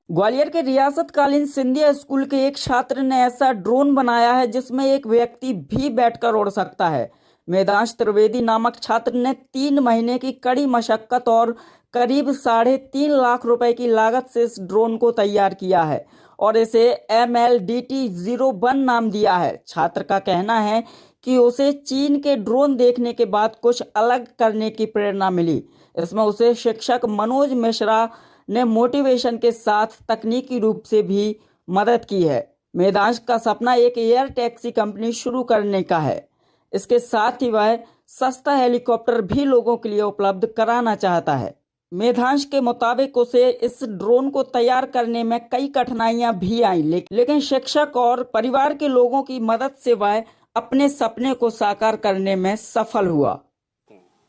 ग्वालियर के रियासतकालीन सिंधिया स्कूल के एक छात्र ने ऐसा ड्रोन बनाया है जिसमें एक व्यक्ति भी बैठकर उड़ सकता है। मेधांश त्रिवेदी नामक छात्र ने 3 महीने की कड़ी मशक्कत और करीब 3.5 लाख रुपए की लागत से इस ड्रोन को तैयार किया है और इसे MLDT-01 नाम दिया है। छात्र का कहना है कि उसे चीन के ड्रोन देखने के बाद कुछ अलग करने की प्रेरणा मिली। इसमें उसे शिक्षक मनोज मिश्रा ने मोटिवेशन के साथ तकनीकी रूप से भी मदद की है। मेधांश का सपना एक एयर टैक्सी कंपनी शुरू करने का है। इसके साथ ही वह सस्ता हेलीकॉप्टर भी लोगों के लिए उपलब्ध कराना चाहता है। मेधांश के मुताबिक उसे इस ड्रोन को तैयार करने में कई कठिनाइयां भी आई, लेकिन शिक्षक और परिवार के लोगों की मदद से वह अपने सपने को साकार करने में सफल हुआ।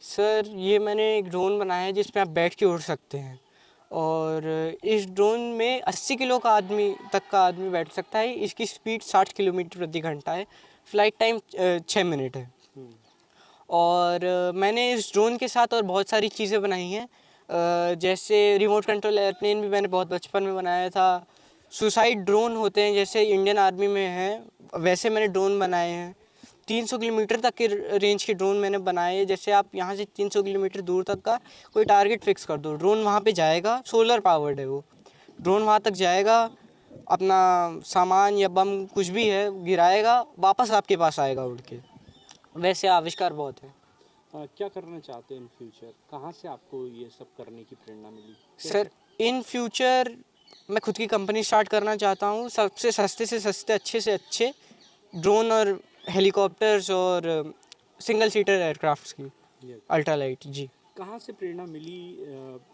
सर, ये मैंने एक ड्रोन बनाया है जिसमें आप बैठ के उड़ सकते हैं और इस ड्रोन में 80 किलो का आदमी बैठ सकता है। इसकी स्पीड 60 किलोमीटर प्रति घंटा है। फ्लाइट टाइम 6 मिनट है। और मैंने इस ड्रोन के साथ और बहुत सारी चीज़ें बनाई हैं, जैसे रिमोट कंट्रोल एयरप्लेन भी मैंने बहुत बचपन में बनाया था। सुसाइड ड्रोन होते हैं जैसे इंडियन आर्मी में हैं, वैसे मैंने ड्रोन बनाए हैं। 300 किलोमीटर तक के रेंज के ड्रोन मैंने बनाए हैं। जैसे आप यहाँ से 300 किलोमीटर दूर तक का कोई टारगेट फिक्स कर दो, ड्रोन वहाँ पे जाएगा। सोलर पावर्ड है वो ड्रोन, वहाँ तक जाएगा, अपना सामान या बम कुछ भी है गिराएगा, वापस आपके पास आएगा उड़ के। वैसे आविष्कार बहुत है। क्या करना चाहते हैं इन फ्यूचर? कहाँ से आपको ये सब करने की प्रेरणा मिली? सर, इन फ्यूचर मैं खुद की कंपनी स्टार्ट करना चाहता हूँ। सबसे सस्ते से सस्ते, अच्छे से अच्छे ड्रोन और हेलीकॉप्टर्स और सिंगल सीटर एयरक्राफ्ट्स की अल्ट्रालाइट। जी, कहाँ से प्रेरणा मिली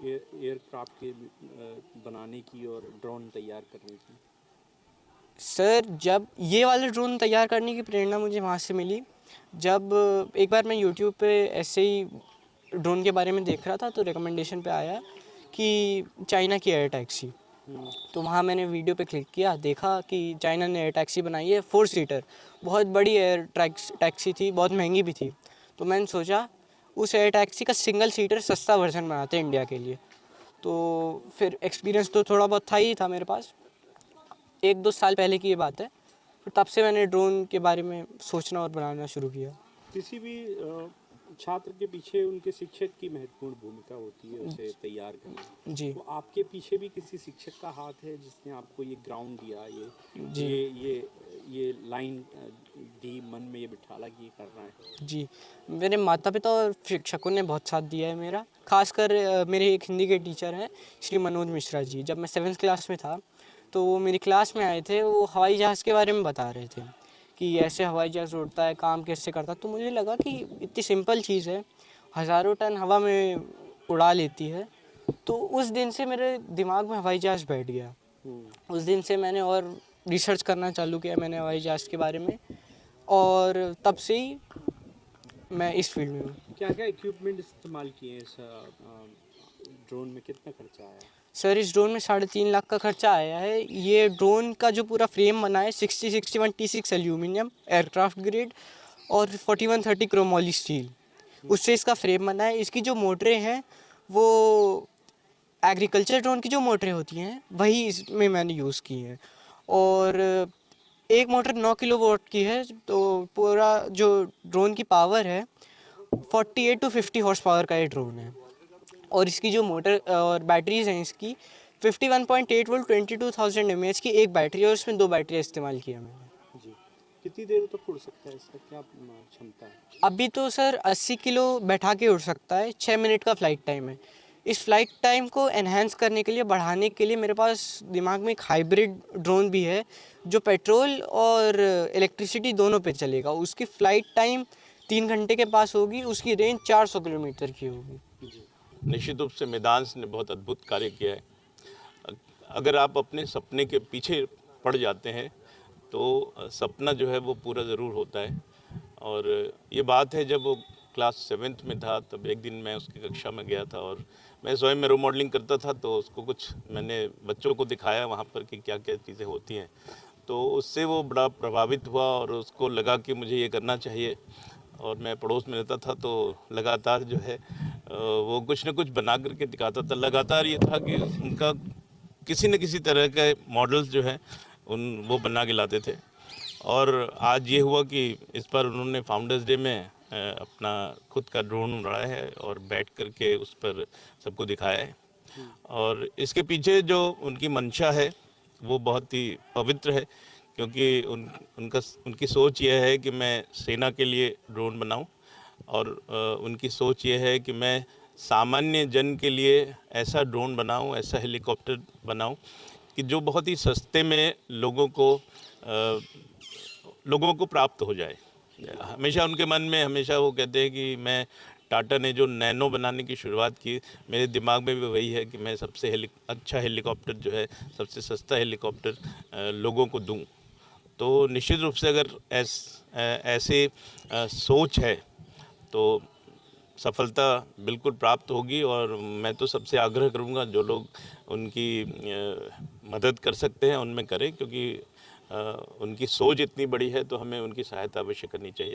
एयरक्राफ्ट के बनाने की और ड्रोन तैयार करने की? सर, जब ये वाले ड्रोन तैयार करने की प्रेरणा मुझे वहाँ से मिली, जब एक बार मैं यूट्यूब पे ऐसे ही ड्रोन के बारे में देख रहा था तो रिकमेंडेशन पे आया कि चाइना की एयर टैक्सी। तो वहाँ मैंने वीडियो पे क्लिक किया, देखा कि चाइना ने एयर टैक्सी बनाई है 4 सीटर। बहुत बड़ी एयर टैक्सी थी, बहुत महंगी भी थी। तो मैंने सोचा उस एयर टैक्सी का सिंगल सीटर सस्ता वर्जन बनाते हैं इंडिया के लिए। तो फिर एक्सपीरियंस तो थोड़ा बहुत था ही था मेरे पास। 1-2 साल पहले की ये बात है। फिर तब से मैंने ड्रोन के बारे में सोचना और बनाना शुरू किया। किसी भी छात्र के पीछे उनके शिक्षक की महत्वपूर्ण भूमिका होती है उसे तैयार करने। जी, तो आपके पीछे भी किसी शिक्षक का हाथ है जिसने आपको ये ग्राउंड दिया, जी, ये लाइन दी, मन में ये बिठाला कि ये करना है? जी। मेरे माता पिता और शिक्षकों ने बहुत साथ दिया है मेरा। खासकर मेरे एक हिंदी के टीचर हैं, श्री मनोज मिश्रा जी। जब मैं 7th क्लास में था तो वो मेरी क्लास में आए थे। वो हवाई जहाज़ के बारे में बता रहे थे कि ऐसे हवाई जहाज़ उड़ता है, काम कैसे करता है। तो मुझे लगा कि इतनी सिंपल चीज़ है, हज़ारों टन हवा में उड़ा लेती है। तो उस दिन से मेरे दिमाग में हवाई जहाज़ बैठ गया। उस दिन से मैंने और रिसर्च करना चालू किया मैंने हवाई जहाज़ के बारे में, और तब से ही मैं इस फील्ड में हूँ। क्या क्या इक्विपमेंट इस्तेमाल किए इस ड्रोन में? कितना खर्चा आया? सर, इस ड्रोन में 3.5 लाख का खर्चा आया है। ये ड्रोन का जो पूरा फ्रेम बना है 6061 T6 एल्यूमिनियम एयरक्राफ्ट ग्रेड और 4130 क्रोमोली स्टील, उससे इसका फ्रेम बना है। इसकी जो मोटरें हैं वो एग्रीकल्चर ड्रोन की जो मोटरें होती हैं वही इसमें मैंने यूज़ की हैं। और एक मोटर 9 किलोवाट की है। तो पूरा जो ड्रोन की पावर है 48 to 50 हॉर्स पावर का ये ड्रोन है। और इसकी जो मोटर और बैटरीज हैं इसकी 51.8 वोल्ट 22,000 mAh की एक बैटरी है और उसमें 2 बैटरी इस्तेमाल किया मैंने। जी, कितनी देर तक उड़ सकता है? इसका क्या क्षमता है? अभी तो सर 80 किलो बैठा के उड़ सकता है। 6 मिनट का फ़्लाइट टाइम है। इस फ्लाइट टाइम को एनहांस करने के लिए, बढ़ाने के लिए मेरे पास दिमाग में एक हाइब्रिड ड्रोन भी है जो पेट्रोल और इलेक्ट्रिसिटी दोनों पे चलेगा। उसकी फ़्लाइट टाइम 3 घंटे के पास होगी, उसकी रेंज 400 किलोमीटर की होगी। निश्चित रूप से मेधांश ने बहुत अद्भुत कार्य किया है। अगर आप अपने सपने के पीछे पड़ जाते हैं तो सपना जो है वो पूरा ज़रूर होता है। और ये बात है, जब वो क्लास 7th में था तब एक दिन मैं उसकी कक्षा में गया था और मैं स्वयं में रो मॉडलिंग करता था। तो उसको कुछ मैंने बच्चों को दिखाया वहाँ पर कि क्या क्या चीज़ें होती हैं। तो उससे वो बड़ा प्रभावित हुआ और उसको लगा कि मुझे ये करना चाहिए। और मैं पड़ोस में रहता था तो लगातार जो है वो कुछ न कुछ बना करके दिखाता था। लगातार ये था कि उनका किसी न किसी तरह के मॉडल्स जो है वो बना के लाते थे। और आज ये हुआ कि इस पर उन्होंने फाउंडर्स डे में अपना खुद का ड्रोन उड़ाया है और बैठ करके उस पर सबको दिखाया है। और इसके पीछे जो उनकी मंशा है वो बहुत ही पवित्र है, क्योंकि उनकी सोच ये है कि मैं सेना के लिए ड्रोन बनाऊं, और उनकी सोच ये है कि मैं सामान्य जन के लिए ऐसा ड्रोन बनाऊं, ऐसा हेलीकॉप्टर बनाऊं कि जो बहुत ही सस्ते में लोगों को प्राप्त हो जाए। हमेशा उनके मन में हमेशा वो कहते हैं कि मैं टाटा ने जो नैनो बनाने की शुरुआत की, मेरे दिमाग में भी वही है कि मैं सबसे अच्छा हेलीकॉप्टर जो है, सबसे सस्ता हेलीकॉप्टर लोगों को दूं। तो निश्चित रूप से अगर ऐसे सोच है तो सफलता बिल्कुल प्राप्त होगी। और मैं तो सबसे आग्रह करूंगा जो लोग उनकी मदद कर सकते हैं उनमें करें, क्योंकि उनकी सोच इतनी बड़ी है तो हमें उनकी सहायता अवश्य करनी चाहिए।